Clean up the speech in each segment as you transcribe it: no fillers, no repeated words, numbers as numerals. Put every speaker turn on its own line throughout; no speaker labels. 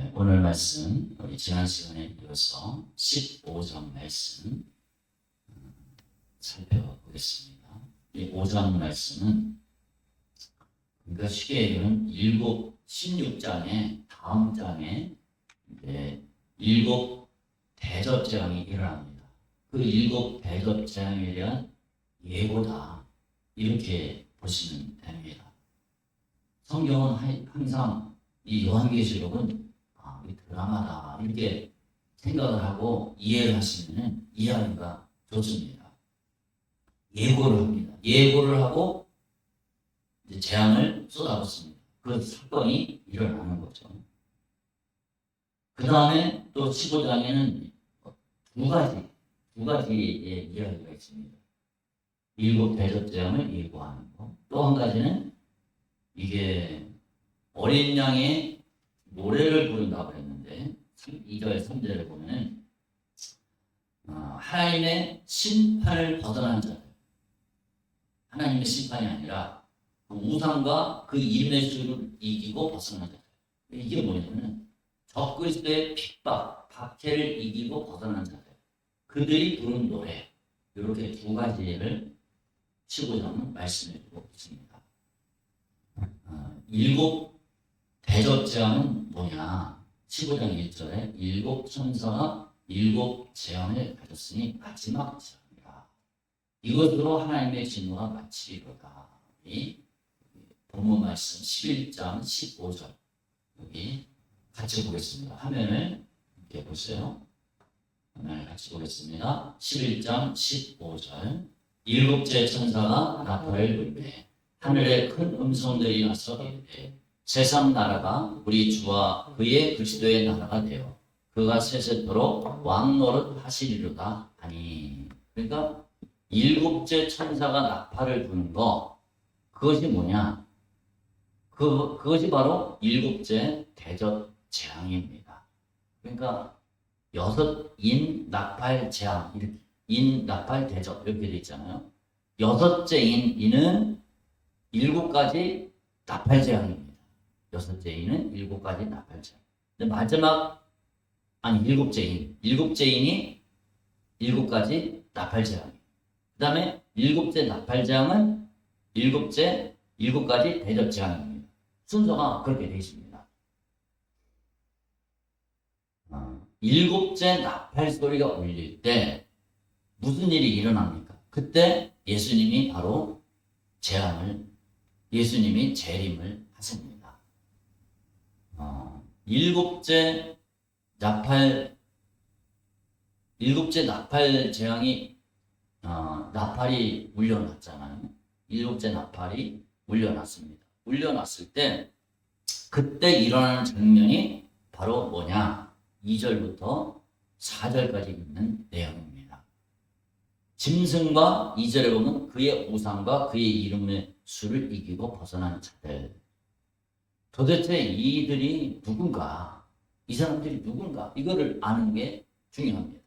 네, 오늘 말씀 우리 지난 시간에 이어서 15장 말씀 살펴보겠습니다. 이 5장 말씀은 그러니까 쉽게 얘기하면 16장의 다음 장에 이제 7 대접재앙이 일어납니다. 그 7 대접재앙에 대한 예고다 이렇게 보시면 됩니다. 성경은 항상 이 요한계시록은 이 드라마다 이렇게 생각을 하고 이해를 하시면 이해하기가 좋습니다. 예고를 합니다. 예고를 하고 이제 재앙을 쏟아붓습니다. 그 사건이 일어나는 거죠. 그 다음에 또 15장에는 두 가지의 이야기가 있습니다. 7 대접재앙을 예고하는 거. 또 한 가지는 이게 어린 양의 노래를 부른다고 했는데 2절 3절에 보면 하나님의 심판을 벗어난 자들, 하나님의 심판이 아니라 그 우상과 그 이름의 수를 이기고 벗어난 자들. 이게 뭐냐면 적그리스도의 핍박, 박해를 이기고 벗어난 자들, 그들이 부른 노래, 이렇게 두 가지를 15장은 말씀해주고 있습니다. 7 대접재앙은 뭐냐? 15장 1절에 7 천사가 7 재앙을 가졌으니 마지막 재앙이라. 이것으로 하나님의 진노가 마치리로다. 이 본문 말씀 11장 15절 여기 같이 보겠습니다. 화면을 이렇게 보세요. 화면을 같이 보겠습니다. 11장 15절 7째 천사가 나팔을 불매 하늘에 큰 음성들이 나서 이르되 세상 나라가 우리 주와 그의 그리스도의 나라가 되어 그가 세세토록 왕노릇 하시리로다 하니. 그러니까 7째 천사가 나팔을 부는 거, 그것이 뭐냐? 그것이 바로 7째 대접 재앙입니다. 그러니까 6인 나팔 재앙, 인 나팔 대접 이렇게 돼 있잖아요. 6째 인은 7가지 나팔 재앙입니다. 6째 인은 7가지 나팔 재앙. 근데 마지막, 7째 인이 7가지 나팔 재앙. 그 다음에 7째 나팔 재앙은 7가지 대접 재앙입니다. 순서가 그렇게 되어 있습니다. 7째 나팔 소리가 울릴 때 무슨 일이 일어납니까? 그때 예수님이 바로 예수님이 재림을 하십니다. 7째 나팔 재앙이 나팔이 울려났잖아요. 7째 나팔이 울려났습니다. 울려났을 때 그때 일어나는 장면이 바로 뭐냐? 2절부터 4절까지 있는 내용입니다. 짐승과 2절에 보면 그의 우상과 그의 이름의 수를 이기고 벗어난 자들. 도대체 이들이 누군가? 이 사람들이 누군가? 이거를 아는 게 중요합니다.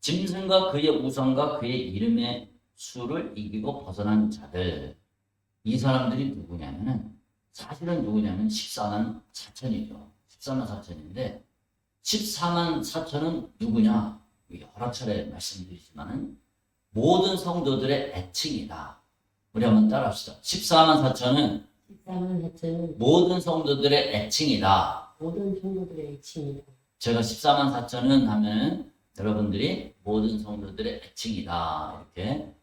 짐승과 그의 우상과 그의 이름의 수를 이기고 벗어난 자들. 이 사람들이 누구냐면은 사실은 누구냐면 14만 4천이죠. 14만 4천인데 14만 4천은 누구냐? 여러 차례 말씀드리지만은 모든 성도들의 애칭이다. 우리 한번 따라합시다. 14만 4천은 모든 성도들의 애칭이다.
모든 성도들의 애칭이다.
제가 14만 4천은 하면 여러분들이 모든 성도들의 애칭이다. 이렇게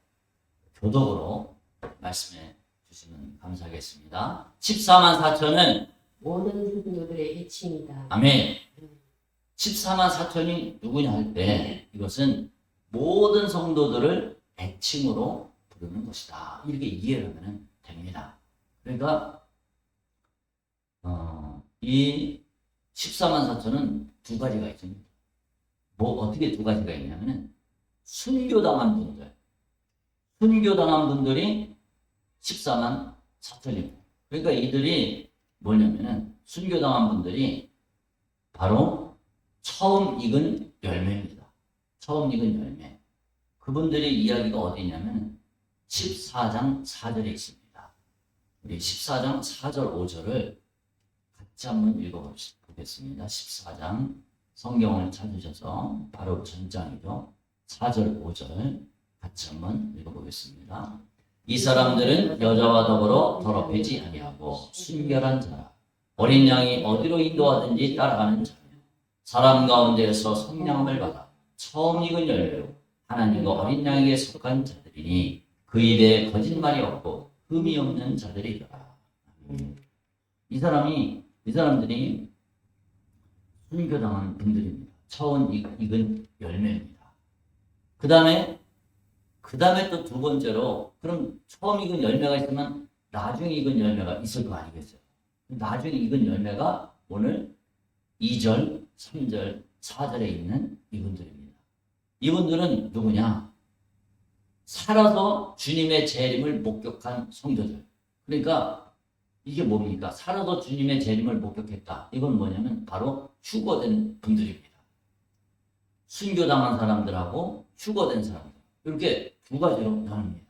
교독으로 말씀해 주시면 감사하겠습니다. 14만 4천은
모든 성도들의 애칭이다.
아멘. 14만 4천이 누구냐 할 때 이것은 모든 성도들을 애칭으로 부르는 것이다. 이렇게 이해를 하면 됩니다. 그러니까 이 14만 4천은 두 가지가 있습니다. 어떻게 두 가지가 있냐면 순교당한 분들이 14만 4천입니다. 그러니까 이들이 뭐냐면은 순교당한 분들이 바로 처음 익은 열매입니다. 처음 익은 열매. 그분들의 이야기가 어디냐면 14장 4절에 있습니다. 우리 14장 4절 5절을 같이 한번 읽어봅시다. 읽어보겠습니다. 14장 성경을 찾으셔서 바로 전장이죠. 4절 5절 같이 한번 읽어보겠습니다. 이 사람들은 여자와 더불어 더럽히지 아니하고 순결한 자라. 어린 양이 어디로 인도하든지 따라가는 자며 사람 가운데에서 성령을 받아 처음 익은 열매로 하나님과 어린 양에게 속한 자들이니 그 입에 거짓말이 없고 흠이 없는 자들이더라. 이 사람들이 순교당한 분들입니다. 처음 익은 열매입니다. 그 다음에 또 두 번째로, 그럼 처음 익은 열매가 있으면 나중에 익은 열매가 있을 거 아니겠어요? 나중에 익은 열매가 오늘 2절, 3절, 4절에 있는 이분들입니다. 이분들은 누구냐? 살아서 주님의 재림을 목격한 성도들. 그러니까 이게 뭡니까? 살아서 주님의 재림을 목격했다. 이건 뭐냐면 바로 휴거된 분들입니다. 순교당한 사람들하고 휴거된 사람들. 이렇게 두 가지로 나눕니다.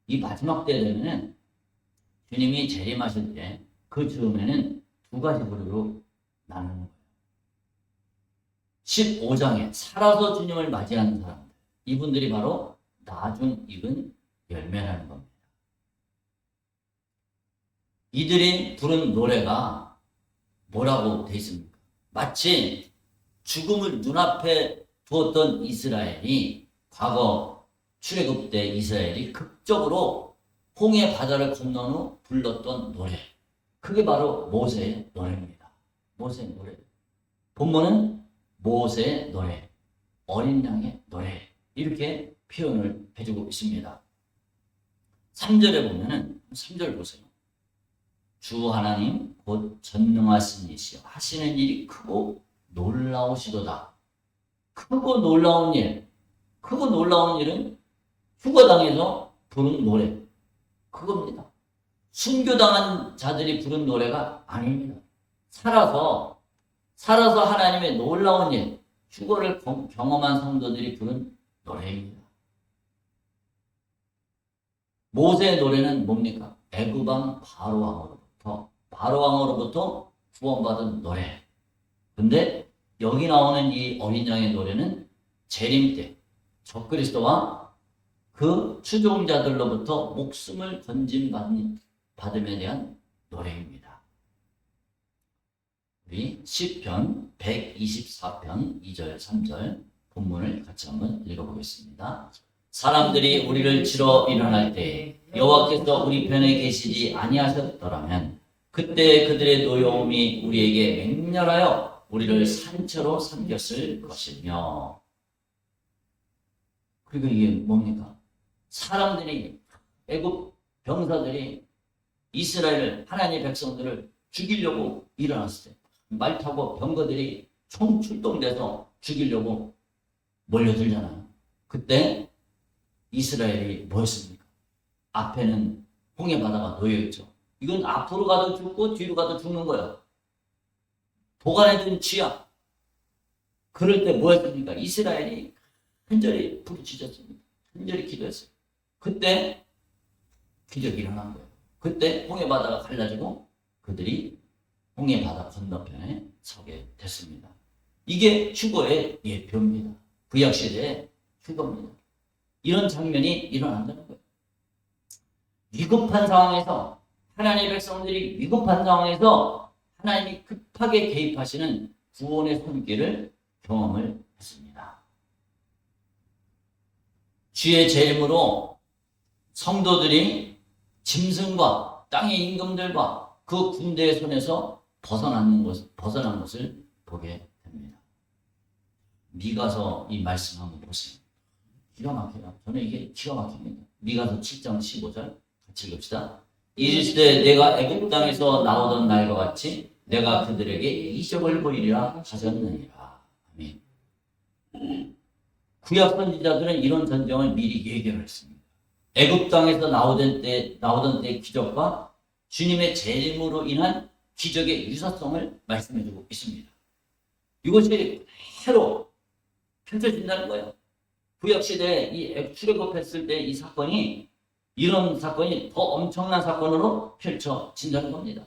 이 마지막 때 되면은 주님이 재림하실 때 그 즈음에는 두 가지 부류로 나누는 거예요. 15장에 살아서 주님을 맞이하는 사람들. 이분들이 바로 나중 익은 열매라는 겁니다. 이들이 부른 노래가 뭐라고 되어 있습니까? 마치 죽음을 눈앞에 두었던 이스라엘이, 과거 출애굽 때 이스라엘이 극적으로 홍해 바다를 건넌 후 불렀던 노래. 그게 바로 모세의 노래입니다. 모세의 노래. 본문은 모세의 노래, 어린 양의 노래, 이렇게 표현을 해주고 있습니다. 3절에 보면은, 3절 보세요. 주 하나님 곧 전능하신 이시여 하시는 일이 크고 놀라우시도다. 크고 놀라운 일은 휴거당해서 부른 노래, 그겁니다. 순교당한 자들이 부른 노래가 아닙니다. 살아서 하나님의 놀라운 일, 휴거를 경험한 성도들이 부른 노래입니다. 모세의 노래는 뭡니까? 애굽왕 바로왕으로부터 구원받은 노래. 근데 여기 나오는 이 어린 양의 노래는 재림 때 적그리스도와 그 추종자들로부터 목숨을 건짐받음에 대한 노래입니다. 우리 시편 124편 2절 3절 본문을 같이 한번 읽어보겠습니다. 사람들이 우리를 치러 일어날 때 여호와께서 우리 편에 계시지 아니하셨더라면 그때 그들의 노여움이 우리에게 맹렬하여 우리를 산채로 삼켰을 것이며. 그리고 이게 뭡니까? 사람들이, 애굽 병사들이 이스라엘 하나님의 백성들을 죽이려고 일어났을 때 말 타고 병거들이 총 출동돼서 죽이려고 몰려들잖아요. 그때 이스라엘이 뭐였습니까? 앞에는 홍해 바다가 놓여있죠. 이건 앞으로 가도 죽고 뒤로 가도 죽는 거예요. 보관해둔 쥐야. 그럴 때 뭐였습니까? 이스라엘이 간절히 부르짖었습니다. 간절히 기도했어요. 그때 기적이 일어난 거예요. 그때 홍해 바다가 갈라지고 그들이 홍해 바다 건너편에 서게 됐습니다. 이게 휴거의 예표입니다. 구약시대의 휴거입니다. 이런 장면이 일어난다는 거예요. 위급한 상황에서, 하나님의 백성들이 위급한 상황에서 하나님이 급하게 개입하시는 구원의 손길을 경험을 했습니다. 주의 재림으로 성도들이 짐승과 땅의 임금들과 그 군대의 손에서 벗어난 것을 보게 됩니다. 미가서 이 말씀 한번 보세요. 기가 막혀요. 저는 이게 기가 막힙니다. 미가서 7장 15절 같이 읽읍시다. 이르시되 내가 애굽 땅에서 나오던 날과 같이 내가 그들에게 이적을 보이리라 하셨느니라. 아멘. 구약 선지자들은 이런 전쟁을 미리 예견을 했습니다. 애굽 땅에서 나오던 때 기적과 주님의 재림으로 인한 기적의 유사성을 말씀해주고 있습니다. 이것이 그대로 펼쳐진다는 거예요. 구약시대에 이 출애굽했을 때 이 사건이, 이런 사건이 더 엄청난 사건으로 펼쳐진다는 겁니다.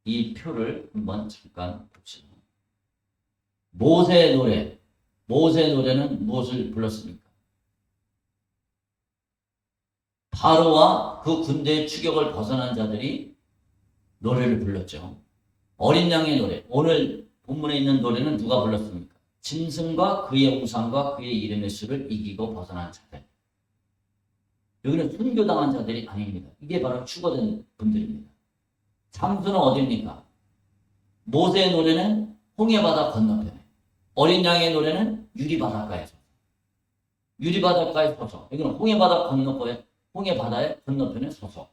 이 표를 한번 잠깐 봅시다. 모세의 노래. 모세의 노래는 무엇을 불렀습니까? 바로와 그 군대의 추격을 벗어난 자들이 노래를 불렀죠. 어린 양의 노래. 오늘 본문에 있는 노래는 누가 불렀습니까? 짐승과 그의 우상과 그의 이름의 수를 이기고 벗어난 자들. 여기는 순교당한 자들이 아닙니다. 이게 바로 추구된 분들입니다. 장소는 어디입니까? 모세의 노래는 홍해바다 건너편에, 어린 양의 노래는 유리바닷가에서. 유리바닷가에 서서, 여기는 홍해바다의 건너편에 서서.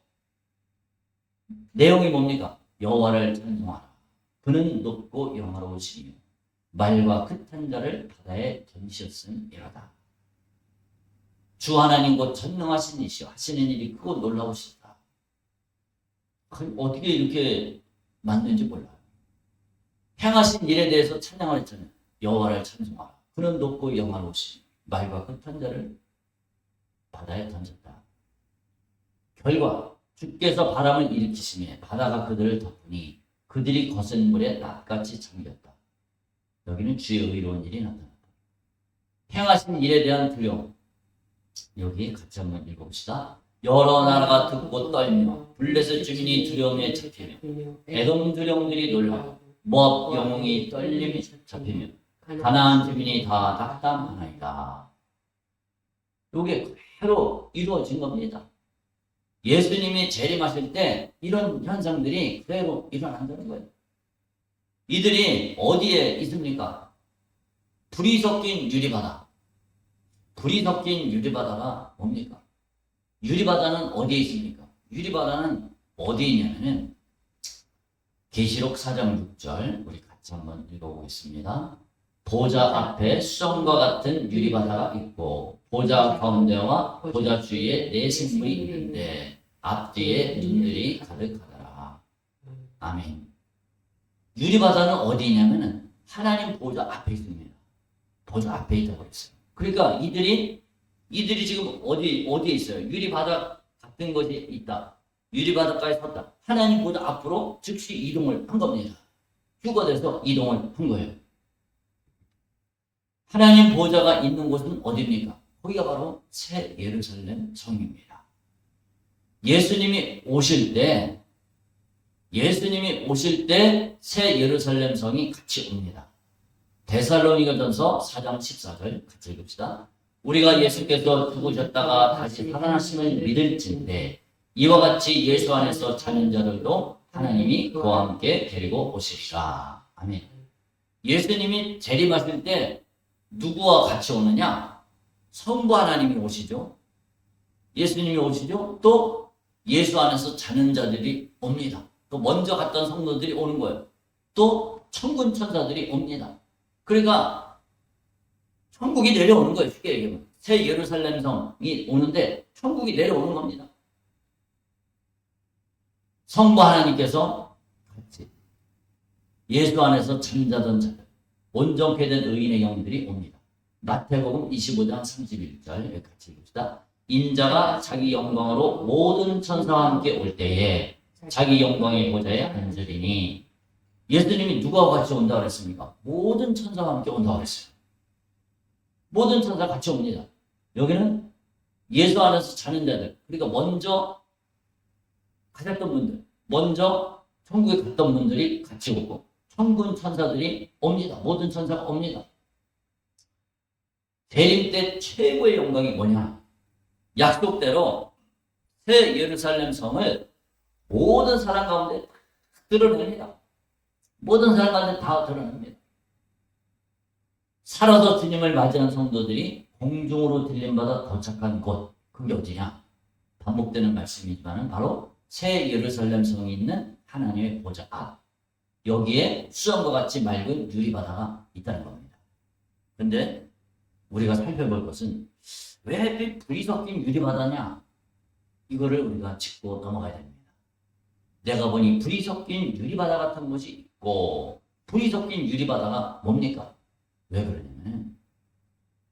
내용이 뭡니까? 여호와를 찬송하라. 그는 높고 영화로우시며 말과 끝한 자를 바다에 던지셨음이로다. 주 하나님 곧 전능하신 이시여 하시는 일이 크고 놀라우시다. 어떻게 이렇게 만든지 몰라요. 행하신 일에 대해서 찬양을 했잖아요. 여호와를 찬송하라. 그는 높고 영화로우시며 말과 끝한 자를 바다에 던졌다. 결과 주께서 바람을 일으키시며 바다가 그들을 덮으니 그들이 거센 물에 낫같이 잠겼다. 여기는 주의 의로운 일이 나타났다. 행하신 일에 대한 두려움. 여기 같이 한번 읽어봅시다. 여러 나라가 듣고 떨며 블레셋 주민이 두려움에 잡히며 에돔 두령들이 놀라 모압 영웅이 떨림에 잡히며 가나안 주민이 다 낙담하나이다. 이게 그대로 이루어진 겁니다. 예수님이 재림하실 때 이런 현상들이 그대로 일어난다는 거예요. 이들이 어디에 있습니까? 불이 섞인 유리바다. 불이 섞인 유리바다가 뭡니까? 유리바다는 어디에 있습니까? 유리바다는 어디에 있냐면은 계시록 4장 6절 우리 같이 한번 읽어보겠습니다. 보좌 앞에 수정과 같은 유리바다가 있고 보좌 가운데와 보좌 주위에 네 생물이 있는데 앞뒤에 눈들이 가득하더라. 아멘. 유리바다는 어디 있냐면은 하나님 보좌 앞에 있습니다. 보좌 앞에 있다고 그랬어요. 그러니까 이들이 지금 어디에 있어요? 유리바다 같은 것이 있다. 유리바다까지 섰다. 하나님 보좌 앞으로 즉시 이동을 한 겁니다. 휴거돼서 이동을 한 거예요. 하나님 보좌가 있는 곳은 어디입니까? 거기가 바로 새 예루살렘 성입니다. 예수님이 오실 때 새 예루살렘 성이 같이 옵니다. 데살로니가전서 4장 14절 같이 읽읍시다. 우리가 예수께서 죽으셨다가 다시 살아나심을 믿을진데 이와 같이 예수 안에서 자는 자들도 하나님이 그와 함께 데리고 오시리라. 아멘. 예수님이 재림하실 때 누구와 같이 오느냐? 성부 하나님이 오시죠. 예수님이 오시죠. 또 예수 안에서 자는 자들이 옵니다. 또 먼저 갔던 성도들이 오는 거예요. 또 천군 천사들이 옵니다. 그러니까 천국이 내려오는 거예요. 쉽게 얘기하면 새 예루살렘 성이 오는데 천국이 내려오는 겁니다. 성부 하나님께서 같이 예수 안에서 잠자던 자들, 온전케 된 의인의 영들이 옵니다. 마태복음 25장 31절 같이 읽읍시다. 인자가 자기 영광으로 모든 천사와 함께 올 때에 자기 영광의 보좌에 앉으리니. 예수님이 누구와 같이 온다고 그랬습니까? 모든 천사와 함께 온다고 그랬어요. 모든 천사가 같이 옵니다. 여기는 예수 안에서 자는 자들, 그러니까 먼저 가셨던 분들, 먼저 천국에 갔던 분들이 같이 오고 천군 천사들이 옵니다. 모든 천사가 옵니다. 재림 때 최고의 영광이 뭐냐? 약속대로 새 예루살렘 성을 모든 사람 가운데 드러냅니다. 모든 사람 가운데 다 드러냅니다. 살아서 주님을 맞이한 성도들이 공중으로 들림받아 도착한 곳, 그게 어디냐? 반복되는 말씀이지만 바로 새 예루살렘 성이 있는 하나님의 보좌 앞, 여기에 수정과 같이 맑은 유리바다가 있다는 겁니다. 근데 우리가 살펴볼 것은 왜 불이 섞인 유리바다냐? 이거를 우리가 짚고 넘어가야 됩니다. 내가 보니 불이 섞인 유리바다 같은 곳이 있고, 불이 섞인 유리바다가 뭡니까? 왜 그러냐면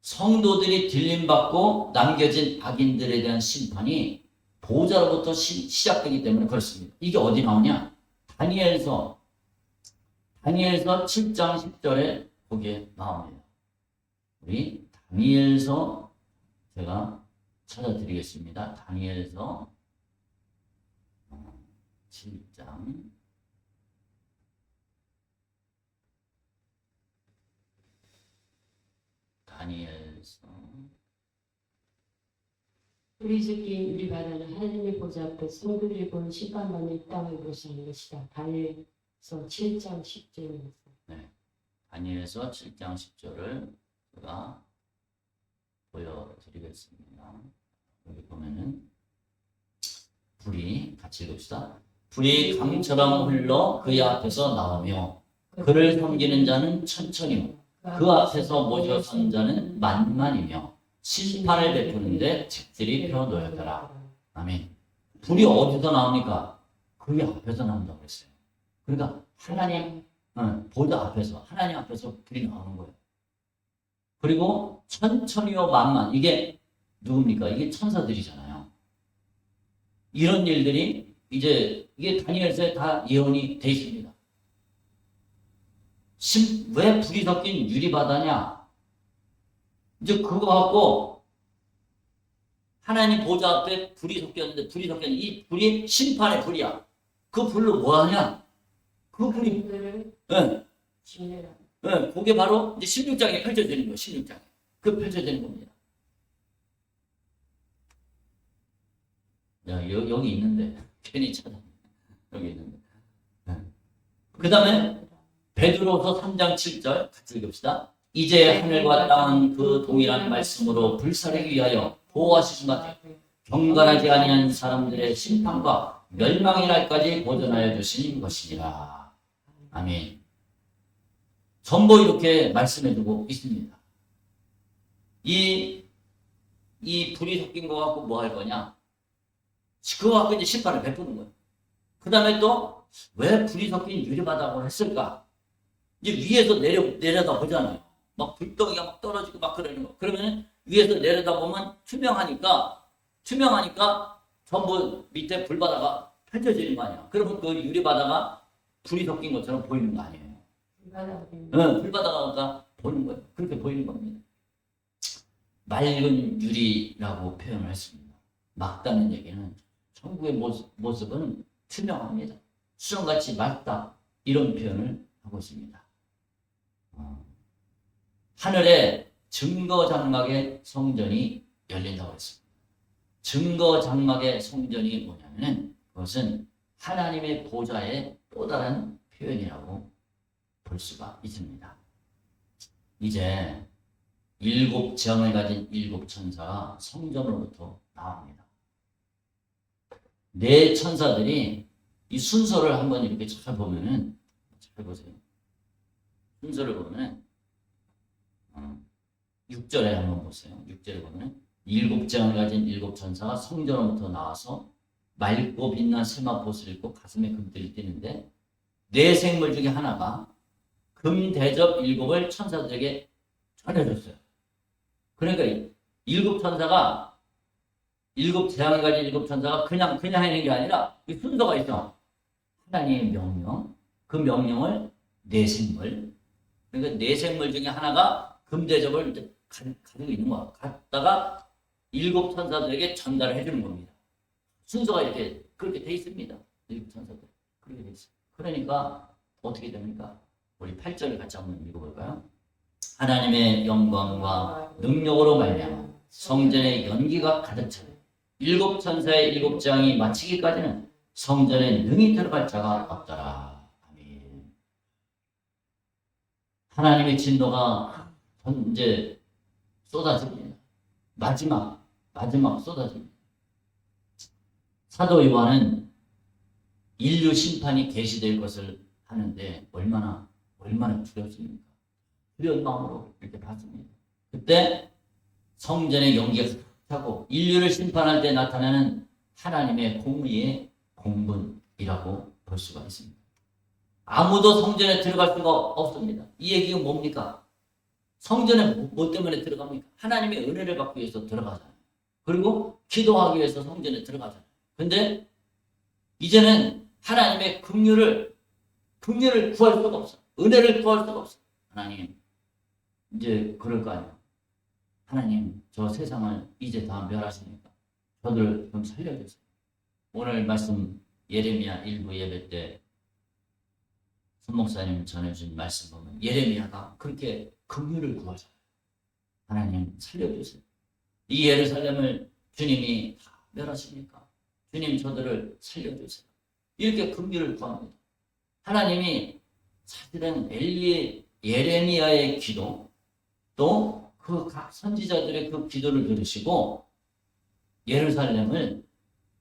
성도들이 들림받고 남겨진 악인들에 대한 심판이 보좌로부터 시작되기 때문에 그렇습니다. 이게 어디 나오냐? 다니엘서 7장 10절에 거기에 나옵니다. 우리 다니엘서 제가 찾아드리겠습니다. 다니엘서 7장 다니엘서
우리 새끼 우리 바다는 하나님의 보좌 앞에 성도들이 보는 심판받는 땅을 묘사하는 것이다. 다니엘서 7장 10절입니다.
다니엘서 7장 10절을 제가 보여드리겠습니다. 여기 보면은 불이 같이 읽읍시다. 불이 강처럼 흘러 그의 앞에서 나오며 그를 섬기는 자는 천천히요 그 앞에서 모여 선 자는 만만이며 심판을 베푸는데 직들이 펴 놓였더라. 아멘. 불이 어디서 나옵니까? 그의 앞에서 나온다고 했어요. 그러니까 하나님 보좌 앞에서 하나님 앞에서 불이 나오는 거예요. 그리고 천천히요 만만 이게 누굽니까? 이게 천사들이잖아요. 이런 일들이 이제 이게 다니엘서에 다 예언이 돼 있습니다. 왜 불이 섞인 유리바다냐? 이제 그거 갖고 하나님 보좌 앞에 불이 섞였는데 이 불이 심판의 불이야. 그 불로 뭐 하냐? 그 불이
진리라.
그게 바로 이제 16장에 펼쳐지는 거예요. 16장에. 그 펼쳐지는 겁니다. 야, 여기 있는데 괜히 찾아. 여기 있는데. 그 다음에 베드로서 3장 7절 같이 읽읍시다. 이제 하늘과 땅은 그 동일한 말씀으로 불사르기 위하여 보호하시신 것 같아요. 경건하지 아니한 사람들의 심판과 멸망의 날까지 보존하여 주신 것이니라. 아멘. 전부 이렇게 말씀해주고 있습니다. 이 불이 섞인 거 갖고 뭐 할 거냐? 그거 갖고 이제 심판을 베푸는 거예요. 그 다음에 또 왜 불이 섞인 유리바다라고 했을까? 이제 위에서 내려다 보잖아요. 막 불덩이가 막 떨어지고 막 그러는 거. 그러면 위에서 내려다 보면 투명하니까 전부 밑에 불바다가 펼쳐지는 거 아니야. 그러면 그 유리바다가 불이 섞인 것처럼 보이는 거 아니에요. 불바다가 보는 거예요. 그렇게 보이는 겁니다. 맑은 유리라고 표현을 했습니다. 맑다는 얘기는 천국의 모습은 투명합니다. 수정같이 맑다. 이런 표현을 하고 있습니다. 하늘에 증거장막의 성전이 열린다고 했습니다. 증거장막의 성전이 뭐냐면은 그것은 하나님의 보좌의 또 다른 표현이라고 볼 수가 있습니다. 이제 7 재앙을 가진 7 천사가 성전으로부터 나옵니다. 4 천사들이 이 순서를 한번 이렇게 잘 보면은 잘 보세요. 순서를 보면은 6절에 한번 보세요. 6절에 보면은 7 재앙을 가진 7 천사가 성전으로부터 나와서 맑고 빛난 세마포옷을 입고 가슴에 금들이 띄는데 4 생물 중에 하나가 금 대접 7을 천사들에게 전해줬어요. 그러니까 7 천사가 7 재앙을 가진 7 천사가 그냥 하는 게 아니라 이 순서가 있어. 하나님의 명령, 그 명령을 4 생물, 그러니까 4 생물 중에 하나가 금 대접을 이제 가지고 있는 거야. 갖다가 7 천사들에게 전달을 해주는 겁니다. 순서가 이렇게 그렇게 돼 있습니다. 7 천사들 그렇게 돼 있어요. 그러니까 어떻게 됩니까? 우리 8절을 같이 한번 읽어볼까요? 하나님의 영광과 능력으로 말미암아 성전의 연기가 가득 차요. 7 천사의 7 재앙이 마치기까지는 성전에 능히 들어갈 자가 없더라. 아멘. 하나님의 진노가 이제 쏟아집니다. 마지막 쏟아집니다. 사도 요한은 인류 심판이 계시될 것을 하는데 얼마나 두렵습니까? 두려운 마음으로 이렇게 봤습니다. 그때 성전의 연기가 차고 인류를 심판할 때 나타나는 하나님의 공의의 공분이라고 볼 수가 있습니다. 아무도 성전에 들어갈 수가 없습니다. 이 얘기가 뭡니까? 성전에 뭐 때문에 들어갑니까? 하나님의 은혜를 받기 위해서 들어가잖아요. 그리고 기도하기 위해서 성전에 들어가잖아요. 근데 이제는 하나님의 긍휼을 구할 수가 없어. 은혜를 구할 수가 없어. 하나님, 이제 그럴 거 아니야. 하나님, 저 세상을 이제 다 멸하시니까 저들 좀 살려주세요. 오늘 말씀 예레미야 1부 예배 때 손목사님 전해주신 말씀 보면 예레미야가 그렇게 긍휼을 구하잖아요. 하나님 살려주세요. 이 예루살렘을 주님이 다 멸하시니까 주님 저들을 살려주세요. 이렇게 긍휼을 구합니다. 하나님이 사실은 예레미야의 기도 또 그 각 선지자들의 그 기도를 들으시고 예루살렘을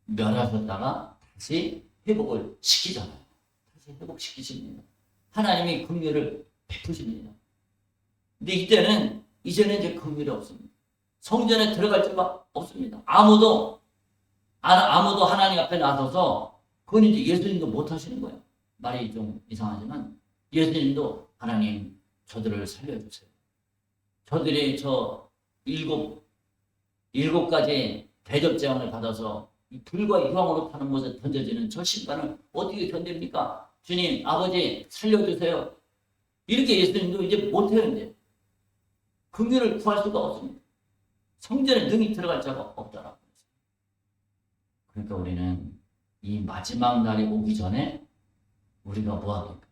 멸하셨다가 다시 회복을 시키잖아요. 다시 회복시키십니다. 하나님이 긍휼을 베푸십니다. 근데 이제는 이제 긍휼이 없습니다. 성전에 들어갈 수가 없습니다. 아무도 하나님 앞에 나서서 그건 이제 예수님도 못 하시는 거예요. 말이 좀 이상하지만 예수님도 하나님 저들을 살려주세요. 저들이 저 일곱 가지 대접 재앙을 받아서 불과 유황으로 파는 곳에 던져지는 저 심판을 어떻게 견딥니까? 주님, 아버지 살려주세요. 이렇게 예수님도 이제 못해요. 이제 긍휼을 구할 수가 없습니다. 성전에 능히 들어갈 자가 없다라고. 그러니까 우리는 이 마지막 날이 오기 전에 우리가 뭐 합니까?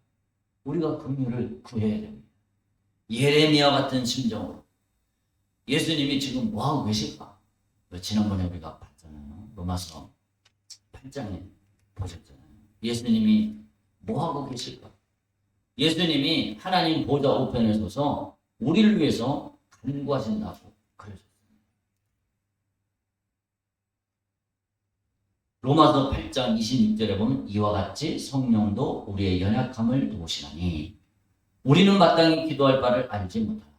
우리가 긍휼을 구해야 됩니다. 예레미야 같은 심정으로 예수님이 지금 뭐 하고 계실까? 지난번에 우리가 봤잖아요. 로마서 8장에 보셨잖아요. 예수님이 뭐 하고 계실까? 예수님이 하나님 보좌 우편에 서서 우리를 위해서 간구하신다고 그러셨습니다. 로마서 8장 26절에 보면 이와 같이 성령도 우리의 연약함을 도우시나니 우리는 마땅히 기도할 바를 알지 못하나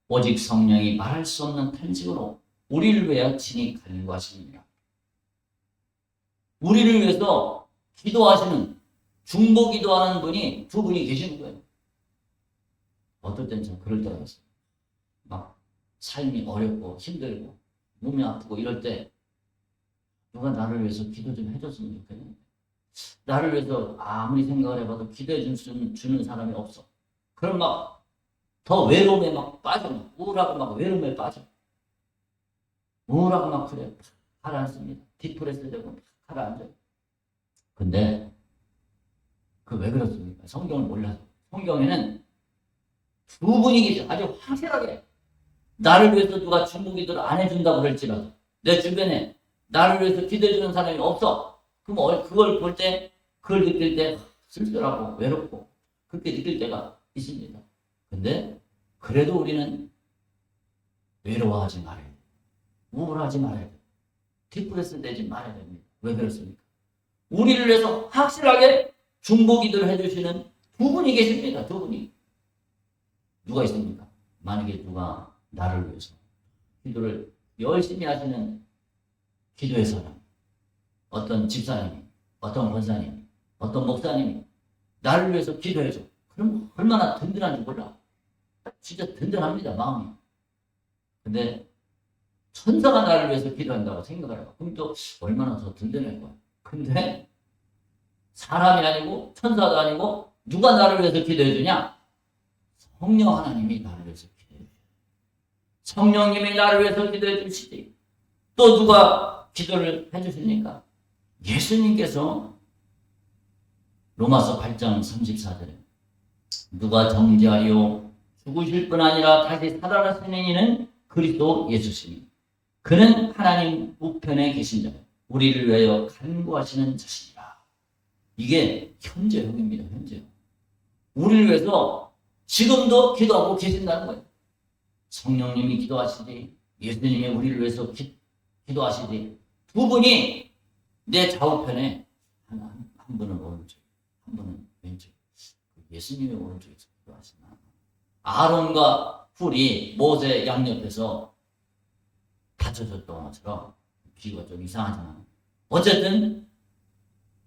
오직 성령이 말할 수 없는 탄식으로 우리를 위하여 친히 간구하시느니라. 우리를 위해서 기도하시는 중보 기도하는 분이 두 분이 계시는 거예요. 어떨 땐 좀 그럴 때가 있어요. 막 삶이 어렵고 힘들고 몸이 아프고 이럴 때 누가 나를 위해서 기도 좀 해줬으면 좋겠는데 나를 위해서 아무리 생각을 해봐도 기도해 주는 사람이 없어. 그럼 막 더 외로움에 막 빠져. 우울하고 막 외로움에 빠져. 우울하고 막 그래. 가라앉습니다. 디프레스 되고 가라앉아요. 근데 그 왜 그렇습니까? 성경을 몰라서. 성경에는 두 분이 계셔. 아주 확실하게 나를 위해서 누가 중보 기도를 안 해준다고 그럴지라도 내 주변에 나를 위해서 기도해주는 사람이 없어. 그럼 그걸 볼 때, 그걸 느낄 때 쓸쓸하고 외롭고 그렇게 느낄 때가 있습니다. 근데 그래도 우리는 외로워하지 말아야 돼. 우울하지 말아야 돼. 디프레스 되지 말아야 됩니다. 왜 그렇습니까? 우리를 위해서 확실하게 중보 기도를 해주시는 두 분이 계십니다. 두 분이. 누가 있습니까? 만약에 누가 나를 위해서 기도를 열심히 하시는 기도의 사람, 어떤 집사님이, 어떤 권사님이, 어떤 목사님이 나를 위해서 기도해줘. 그럼 얼마나 든든한지 몰라. 진짜 든든합니다, 마음이. 근데 천사가 나를 위해서 기도한다고 생각을 해봐. 그럼 또 얼마나 더 든든할 거야. 근데 사람이 아니고 천사도 아니고 누가 나를 위해서 기도해주냐? 성령 하나님이 나를 위해서 기도해줘요. 성령님이 나를 위해서 기도해 주시지. 또 누가 기도를 해주십니까? 예수님께서 로마서 8장 34절에 누가 정죄하리요 죽으실 뿐 아니라 다시 살아나시는 이는 그리스도 예수시니 그는 하나님 우편에 계신 자 우리를 위하여 간구하시는 자시니라. 이게 현재형입니다. 현재형. 우리를 위해서 지금도 기도하고 계신다는 거예요. 성령님이 기도하시지 예수님이 우리를 위해서 기도하시지 두 분이 내 좌우편에 한 분은 오른쪽 한 분은 왼쪽. 예수님의 오른쪽에서 기도하시나. 아론과 훌이 모세 양옆에서 다쳐졌던 것처럼 비유가 좀 이상하지만 어쨌든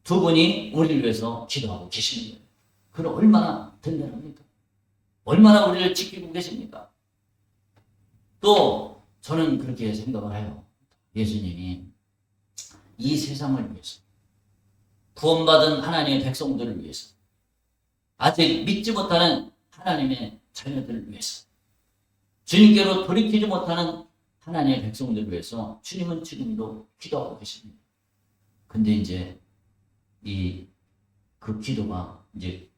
두 분이 우리를 위해서 기도하고 계시는 거예요. 그럼 얼마나 든든합니까? 얼마나 우리를 지키고 계십니까? 또 저는 그렇게 생각을 해요. 예수님이 이 세상을 위해서 구원받은 하나님의 백성들을 위해서, 아직 믿지 못하는 하나님의 자녀들을 위해서, 주님께로 돌이키지 못하는 하나님의 백성들을 위해서 주님은 지금도 기도하고 계십니다. 근데 이제 그 기도가 이제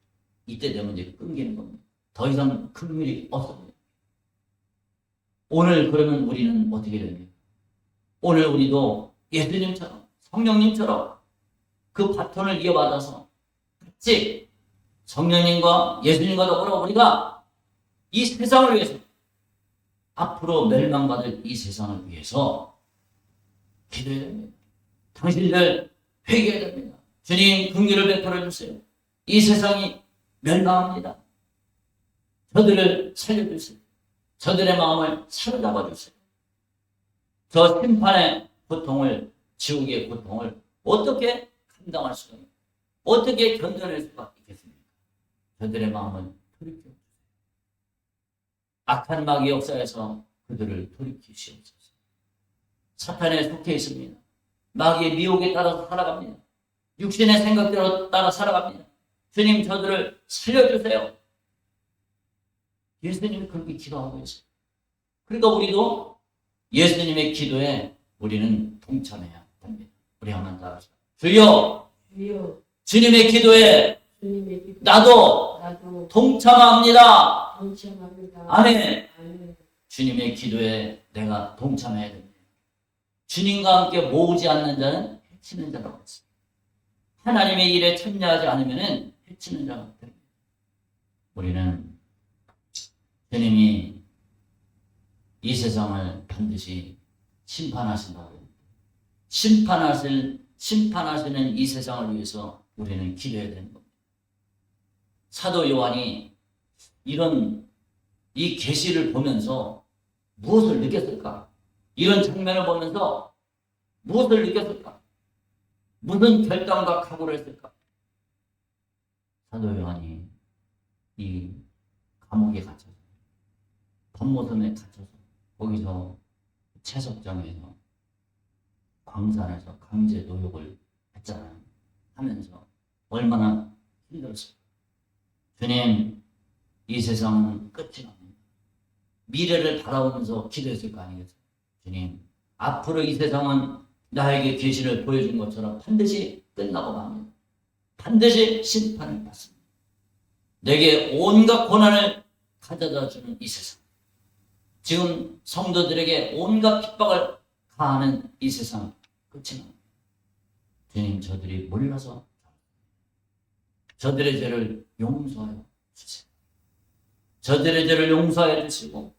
이때 되면 이제 끊기는 겁니다. 더 이상 큰 일이 없습니다. 오늘 그러면 우리는 어떻게 됩니까? 오늘 우리도 예수님처럼, 성령님처럼 그 바톤을 이어받아서 같이 성령님과 예수님과 더불어 우리가 이 세상을 위해서, 앞으로 멸망받을 이 세상을 위해서 기도해야 됩니다. 당신들 회개해야 됩니다. 주님 긍휼을 베풀어 주세요. 이 세상이 멸망합니다. 저들을 살려주세요. 저들의 마음을 사로잡아 주세요. 저 심판의 고통을, 지옥의 고통을 어떻게 감당할 수가 있습니까? 어떻게 견뎌낼 수가 있겠습니까? 저들의 마음을 돌이켜 주세요. 악한 마귀 역사에서 그들을 돌이키시옵소서. 사탄에 속해 있습니다. 마귀의 미혹에 따라서 살아갑니다. 육신의 생각대로 따라 살아갑니다. 주님 저들을 살려주세요. 예수님이 그렇게 기도하고 있어요. 그러니까 우리도 예수님의 기도에 우리는 동참해야 됩니다. 우리 한번 따라서 주여, 주님의 기도에 나도 동참합니다. 아멘. 주님의 기도에 내가 동참해야 됩니다. 주님과 함께 모으지 않는 자는 해치는 자라고 했습니다. 하나님의 일에 참여하지 않으면 해치는 자가 됩니다. 우리는 주님이 이 세상을 반드시 심판하신다고 합니다. 심판하시는 이 세상을 위해서 우리는 기도해야 되는 겁니다. 사도 요한이 이 계시를 보면서 무엇을 느꼈을까? 이런 장면을 보면서 무엇을 느꼈을까? 무슨 결단과 각오를 했을까? 사도 요한이 이 감옥에 갇혀서, 법모섬에 갇혀서, 거기서 채석장에서, 광산에서 강제 노역을 했잖아요. 하면서 얼마나 힘들었을까? 주님, 이 세상은 끝이 납니다. 미래를 바라보면서 기도했을 거 아니겠어요? 주님, 앞으로 이 세상은 나에게 계시를 보여준 것처럼 반드시 끝나고 맙니다. 반드시 심판을 받습니다. 내게 온갖 고난을 가져다 주는 이 세상, 지금 성도들에게 온갖 핍박을 가하는 이 세상 끝이 납니다. 주님, 저들이 몰라서 저들의 죄를 용서하여 주세요. 저들의 죄를 용서하여 주시고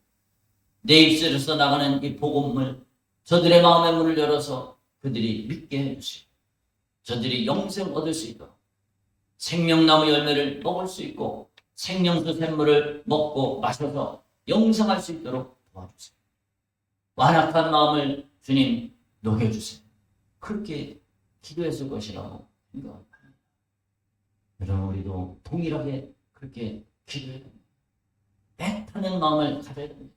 내 입술에서 나가는 이 복음을 저들의 마음의 문을 열어서 그들이 믿게 해주시고 저들이 영생 얻을 수 있도록 생명나무 열매를 먹을 수 있고 생명수 샘물을 먹고 마셔서 영생할 수 있도록 도와주세요. 완악한 마음을 주님 녹여주세요. 그렇게 기도했을 것이라고 생각합니다. 여러분, 우리도 동일하게 그렇게 기도해야 됩니다. 애타는 마음을 가져야 됩니다.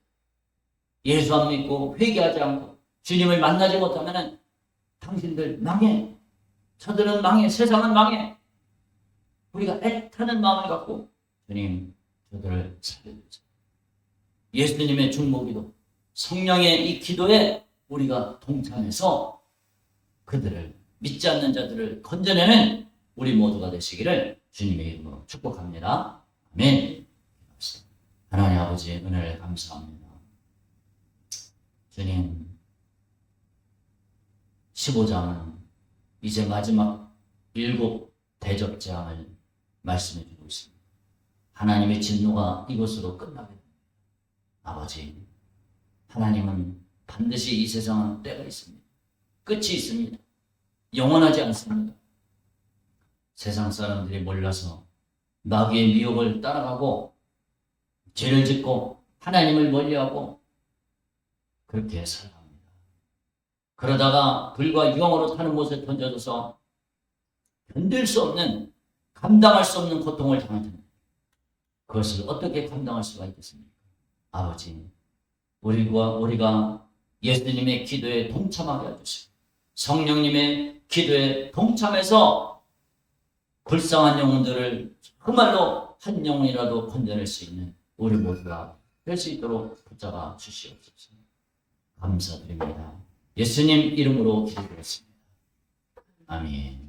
예수 안 믿고 회개하지 않고 주님을 만나지 못하면 당신들 망해. 저들은 망해. 세상은 망해. 우리가 애타는 마음을 갖고 주님, 저들을 살려주세요. 예수님의 중보기도, 성령의 이 기도에 우리가 동참해서 그들을, 믿지 않는 자들을 건져내는 우리 모두가 되시기를 주님의 이름으로 축복합니다. 아멘. 하나님 아버지, 은혜를 감사합니다. 주님, 15장은 이제 마지막 7 대접 재앙을 말씀해 주고 있습니다. 하나님의 진노가 이것으로 끝나게 됩니다. 아버지, 하나님은 반드시 이 세상은 때가 있습니다. 끝이 있습니다. 영원하지 않습니다. 세상 사람들이 몰라서 마귀의 미혹을 따라가고 죄를 짓고 하나님을 멀리하고 그렇게 살아갑니다. 그러다가 불과 유황으로 타는 못에 던져져서 견딜 수 없는, 감당할 수 없는 고통을 당합니다. 그것을 어떻게 감당할 수가 있겠습니까? 아버지, 우리가 예수님의 기도에 동참하게 해주시고 성령님의 기도에 동참해서 불쌍한 영혼들을 정말로 한 영혼이라도 건져낼 수 있는 우리 모두가 될 수 있도록 붙잡아 주시옵소서. 감사드립니다. 예수님 이름으로 기도드렸습니다. 아멘.